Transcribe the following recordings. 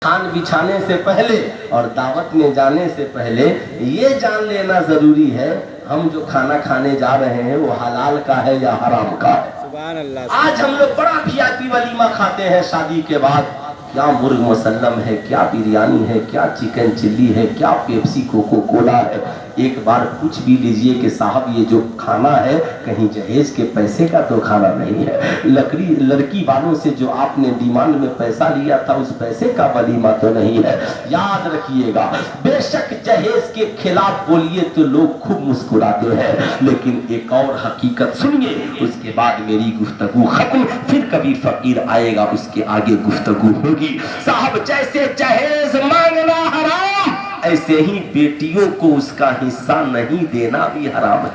खान बिछाने से पहले और दावत में जाने से पहले ये जान लेना जरूरी है हम जो खाना खाने जा रहे हैं वो हलाल का है या हराम का है। सुभान अल्लाह। आज हम लोग बड़ा वीआईपी वलीमा खाते हैं शादी के बाद, क्या मुर्ग मुसल्लम है, क्या बिरयानी है, क्या चिकन चिल्ली है, क्या पेप्सी कोको कोला है। एक बार पूछ भी लीजिए कि साहब ये जो खाना है कहीं जहेज के पैसे का तो खाना नहीं है, लड़की वालों से जो आपने डिमांड में पैसा लिया था उस पैसे का वलीमा तो नहीं है। याद रखिएगा, बेशक जहेज के खिलाफ बोलिए तो लोग खूब मुस्कुराते हैं, लेकिन एक और हकीकत सुनिए, उसके बाद मेरी गुफ्तगू खत्म, फिर कभी फकीर आएगा उसके आगे गुफ्तगू होगी। साहब जैसे जहेज मांगना हराम, ऐसे ही बेटियों को उसका हिस्सा नहीं देना भी हराम है।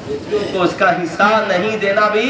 बेटियों को उसका हिस्सा नहीं देना भी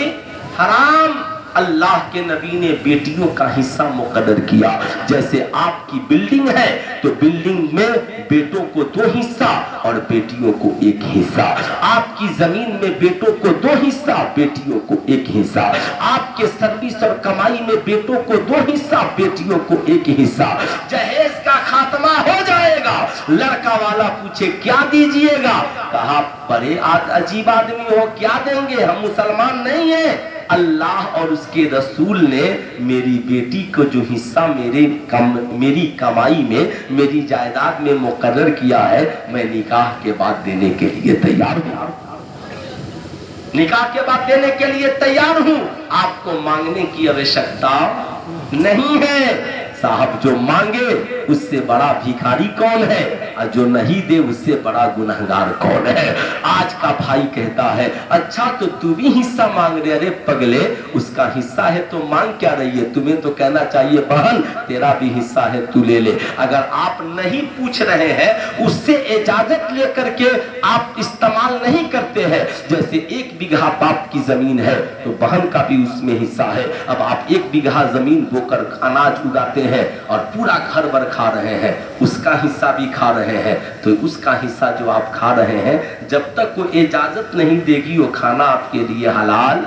हराम। अल्लाह के नबी ने बेटियों का हिस्सा मुकद्दर किया। जैसे आपकी बिल्डिंग है तो बिल्डिंग में बेटों को 2 हिस्सा और बेटियों को 1 हिस्सा। आपकी जमीन में बेटों को 2 हिस्सा, बेटियों को 1 हिस्सा। आपके सर्विस और कमाई में बेटों को 2 हिस्सा, बेटियों को 1 हिस्सा। जहेज का खात्मा हो जाएगा, लड़का वाला पूछे क्या दीजिएगा, कहा बड़े अजीब आदमी हो, क्या देंगे, हम मुसलमान नहीं हैं। अल्लाह और उसके रसूल ने मेरी बेटी को जो हिस्सा मेरी कमाई में, मेरी जायदाद में मुकर्रर किया है, मैं निकाह के बाद देने के लिए तैयार हूं। निकाह के बाद देने के लिए तैयार हूं। आपको मांगने की आवश्यकता नहीं है। साहब जो मांगे उससे बड़ा भिखारी कौन है, और जो नहीं दे उससे बड़ा गुनहगार कौन है। आज का भाई कहता है अच्छा तो तू भी हिस्सा मांग रहे, अरे पगले उसका हिस्सा है तो मांग क्या रही है, तुम्हें तो कहना चाहिए बहन तेरा भी हिस्सा है तू ले ले। अगर आप नहीं पूछ रहे हैं, उससे इजाजत लेकर के आप इस्तेमाल नहीं करते हैं, जैसे 1 बीघा बाप की जमीन है तो बहन का भी उसमें हिस्सा है। अब आप 1 बीघा जमीन बोकर अनाज उगाते हैं और पूरा घर भर खा रहे हैं, उसका हिस्सा भी खा रहे हैं, तो उसका हिस्सा जो आप खा रहे हैं जब तक वो इजाजत नहीं देगी वो खाना आपके लिए हलाल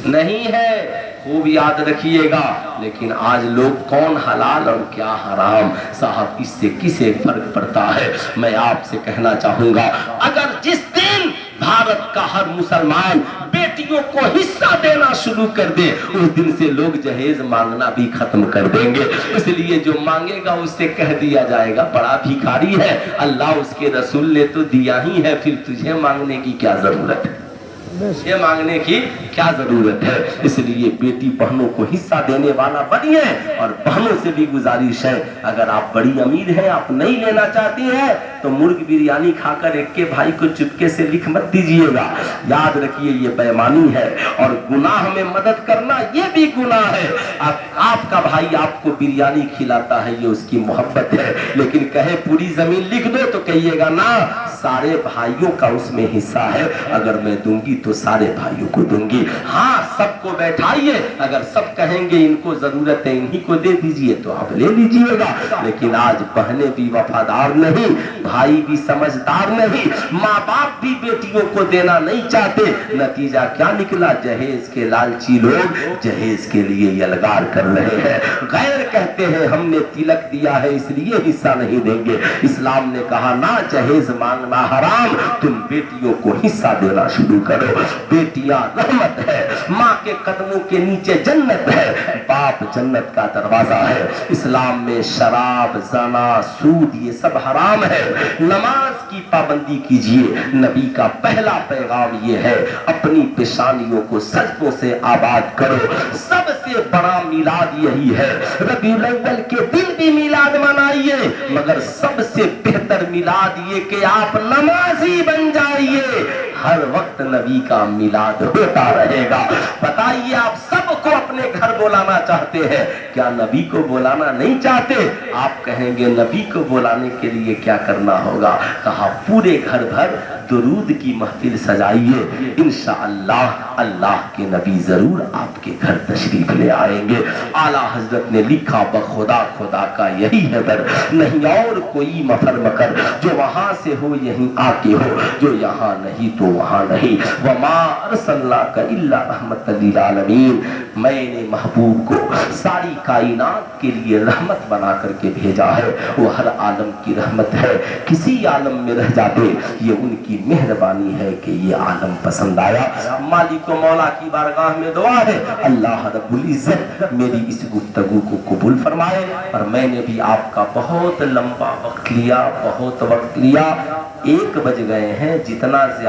नहीं है। खूब याद रखिएगा। लेकिन आज लोग कौन हलाल और क्या हराम, साहब इससे किसे फर्क पड़ता है। मैं आपसे कहना चाहूंगा, अगर जिस दिन भारत का हर मुसलमान बेटियों को हिस्सा देना शुरू कर दे, उस दिन से लोग जहेज मांगना भी खत्म कर देंगे। इसलिए जो मांगेगा उससे कह दिया जाएगा बड़ा भिखारी है, अल्लाह उसके रसूल ने तो दिया ही है, फिर तुझे मांगने की क्या जरूरत है, ये मांगने की क्या जरूरत है। इसलिए बेटी बहनों को हिस्सा देने वाला बनिए। और बहनों से भी गुजारिश है, अगर आप बड़ी अमीर हैं, आप नहीं लेना चाहती हैं, तो मुर्ग बिरयानी खाकर एक के भाई को चुपके से लिख मत दीजिएगा। याद रखिए ये बेईमानी है, और गुनाह में मदद करना ये भी गुनाह है। आपका भाई आपको बिरयानी खिलाता है, ये उसकी मोहब्बत है, लेकिन कहे पूरी जमीन लिख दो तो कहिएगा ना, सारे भाइयों का उसमें हिस्सा है, अगर मैं दूंगी तो सारे भाइयों को दूंगी। हाँ सबको बैठाइए, अगर सब कहेंगे इनको जरूरत है इन्हीं को दे दीजिए तो आप ले लीजिएगा। लेकिन आज बहनें भी वफादार नहीं, भाई भी समझदार नहीं, माँ बाप भी बेटियों को देना नहीं चाहते। नतीजा क्या निकला, जहेज के लालची लोग जहेज के लिए यलगार कर रहे हैं। गैर कहते हैं हमने तिलक दिया है इसलिए हिस्सा नहीं देंगे। इस्लाम ने कहा ना, जहेज मांगना हराम, तुम बेटियों को हिस्सा देना शुरू करो। बेटियां रहमत है, माँ के कदमों के नीचे जन्नत है, बाप जन्नत का दरवाजा है। इस्लाम में शराब, ज़ना, सूद ये सब हराम है। नमाज की पाबंदी कीजिए। नबी का पहला पैगाम ये है, अपनी पेशानियों को सजदों से आबाद करो। सबसे बड़ा मिलाद यही है। रबीउल अव्वल के दिन भी मिलाद मनाइए, मगर सबसे बेहतर मिलाद ये कि आप नमाजी बन जाइए। हर वक्त नबी का मिलाद होता रहेगा। बताइए आप सबको अपने घर बुलाना चाहते हैं, क्या नबी को बुलाना नहीं चाहते? आप कहेंगे नबी को बुलाने के लिए क्या करना होगा? कहा पूरे घर भर दुरूद की महफिल सजाइए, इंशाअल्लाह اللہ کے نبی ضرور آپ کے گھر تشریف لے آئیں گے۔ اعلیٰ حضرت نے لکھا بخدا خدا کا یہی ہے در، نہیں اور کوئی مفر مکر، جو وہاں سے ہو یہیں آ کے ہو، جو یہاں نہیں تو وہاں نہیں۔ وما ارسلناک الا رحمت للعالمین، میں نے محبوب کو ساری کائنات کے لیے رحمت بنا کر کے بھیجا ہے، وہ ہر عالم کی رحمت ہے۔ کسی عالم میں رہ جاتے یہ ان کی مہربانی ہے کہ یہ عالم پسند آیا۔ مالک و مولا کی بارگاہ میں دعا ہے اللہ رب العزت میری اس گفتگو کو قبول فرمائے، اور میں نے بھی آپ کا بہت لمبا وقت لیا، بہت وقت لیا۔ 1 بج گئے ہیں، جتنا زیادہ